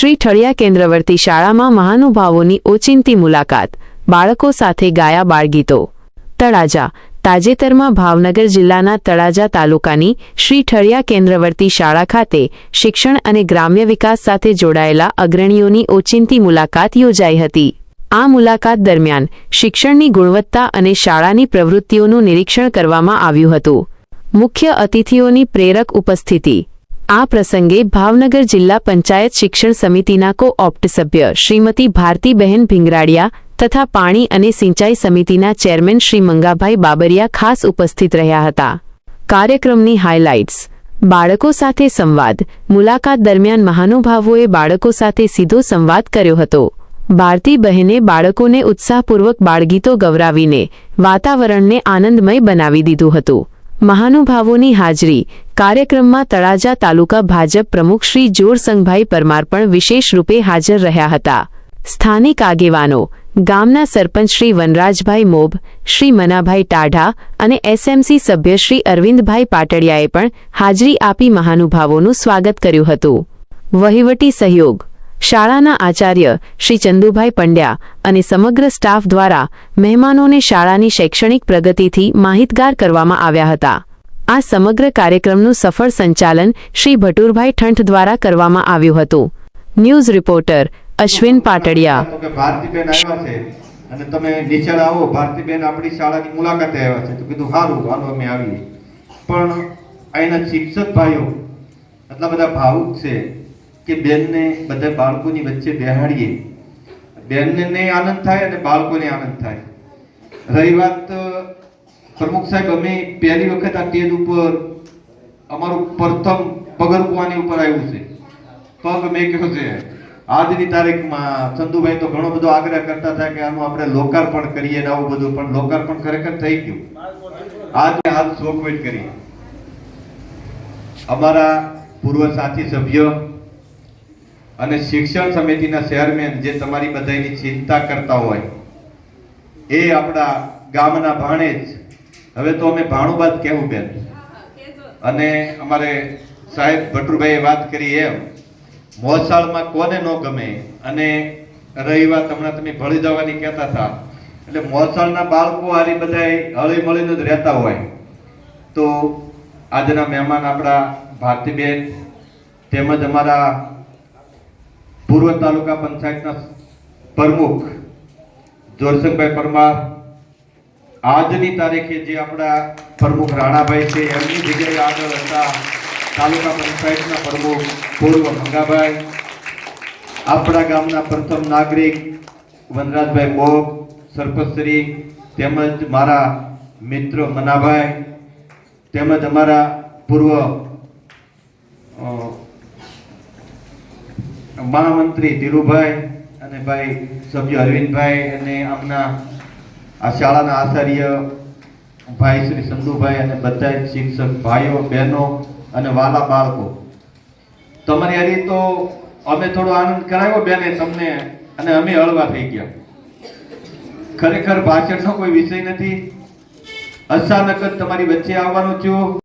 શ્રી ઠળિયા કેન્દ્રવર્તી શાળામાં મહાનુભાવોની ઓચિંતી મુલાકાત, બાળકો સાથે ગાયા બાળગીતો। તળાજા તાજેતરમાં ભાવનગર જિલ્લાના તળાજા તાલુકાની શ્રી ઠળિયા કેન્દ્રવર્તી શાળા ખાતે શિક્ષણ અને ગ્રામ્ય વિકાસ સાથે જોડાયેલા અગ્રણીઓની ઓચિંતી મુલાકાત યોજાઈ હતી। આ મુલાકાત દરમિયાન શિક્ષણની ગુણવત્તા અને શાળાની પ્રવૃત્તિઓનું નિરીક્ષણ કરવામાં આવ્યું હતું। મુખ્ય અતિથિઓની પ્રેરક ઉપસ્થિતિ। આ પ્રસંગે ભાવનગર જિલ્લા પંચાયત શિક્ષણ સમિતિના કો-ઓપ્ટ સભ્ય શ્રીમતી ભારતીબહેન ભીંગરાડિયા તથા પાણી અને સિંચાઈ સમિતિના ચેરમેન શ્રી મંગાભાઈ બાબરિયા ખાસ ઉપસ્થિત રહ્યા હતા। કાર્યક્રમની હાઇલાઇટ્સ। બાળકો સાથે સંવાદ। મુલાકાત દરમિયાન મહાનુભાવોએ બાળકો સાથે સીધો સંવાદ કર્યો હતો। ભારતીબહેને બાળકોને ઉત્સાહપૂર્વક બાળગીતો ગવરાવીને વાતાવરણને આનંદમય બનાવી દીધું હતું। મહાનુભાવોની હાજરી। કાર્યક્રમમાં તળાજા તાલુકા ભાજપ પ્રમુખ શ્રી જોરસંગભાઈ પરમાર પણ વિશેષ રૂપે હાજર રહ્યા હતા। સ્થાનિક આગેવાનો, ગામના સરપંચ શ્રી વનરાજભાઈ મોબ, શ્રી મનાભાઈ ટાઢા અને એસએમસી સભ્ય શ્રી અરવિંદભાઈ પાટડિયાએ પણ હાજરી આપી મહાનુભાવોનું સ્વાગત કર્યું હતું। વહીવટી સહયોગ। શાળાના આચાર્ય શ્રી ચંદુભાઈ પંડ્યા અને સમગ્ર સ્ટાફ દ્વારા મહેમાનોને શાળાની શૈક્ષણિક પ્રગતિથી માહિતગાર કરવામાં આવ્યા હતા। આ સમગ્ર કાર્યક્રમનું સફળ સંચાલન શ્રી ભટુરભાઈ ઠંઠ દ્વારા કરવામાં આવ્યું હતું। News reporter Ashwin Patadiya. ભારતીબેન આવ્યા છે અને તમે નિશાળ આવો, ભારતીબેન આપણી શાળાની મુલાકાતે આવ્યા છે તો કીધું સારું, હાલો અમે આવીએ। પણ અહીંના શિક્ષક ભાઈઓ એટલા બધા ભાવુક છે કે બેનને બધા બાળકોની વચ્ચે બેહાડીએ, બેનને આનંદ થાય અને બાળકોને આનંદ થાય। રહી વાત પ્રમુખ સાહેબ, અમે પહેલી વખત આ સ્ટેજ ઉપર અમારું પ્રથમ પગરખું આની ઉપર આવ્યું છે, પગ મેં કહ્યું છે। આજની તારીખમાં ચંદુભાઈ તો ઘણો બધો આગ્રહ કરતા હતા કે આનું આપણે લોકાર્પણ કરીએ ને આવું બધું, પણ લોકાર્પણ ખરેખર થઈ ગયું। આજે હાથ શોકવેટ કરી અમારા પૂર્વ સાથી સભ્ય અને શિક્ષણ સમિતિના ચેરમેન જે તમારી બધાની ચિંતા કરતા હોય, એ આપણા ગામના ભાણેજ, હવે તો અમે ભાણુબાદ કહેવું બેન, અને અમારે સાહેબ ભટુરભાઈએ વાત કરી એમ મોસાળમાં કોને ન ગમે। અને રહી વાત હમણાં તમે ભળી જવાની કહેતા હતા, એટલે મોસાળના બાળકો આરી બધા હળી મળીને જ રહેતા હોય। તો આજના મહેમાન આપણા ભારતીબેન તેમજ અમારા પૂર્વ તાલુકા પંચાયતના પ્રમુખ જોરસંગભાઈ પરમાર, આજની તારીખે જે આપણા પ્રમુખ રાણાભાઈ છે એમની જગ્યાએ આગળ હતા તાલુકા પંચાયતના પ્રમુખ પૂર્વ મંગાભાઈ, આપણા ગામના પ્રથમ નાગરિક વનરાજભાઈ મોબ સરપંચશ્રી, તેમજ મારા મિત્ર મનાભાઈ, તેમજ અમારા પૂર્વ મહામંત્રી ધીરુભાઈ અને ભાઈ સભ્ય અરવિંદભાઈ, અને આપના આ શાળાના આચાર્ય ભાઈ શ્રી સંધુભાઈ અને બધા શિક્ષક ભાઈઓ બહેનો અને વાલા બાળકો, તમારી હારી તો અમે થોડો આનંદ કરાવ્યો બેને તમને, અને અમે હળવા થઈ ગયા। ખરેખર ભાષણનો કોઈ વિષય નથી, અચાનક જ તમારી વચ્ચે આવવાનું થયું।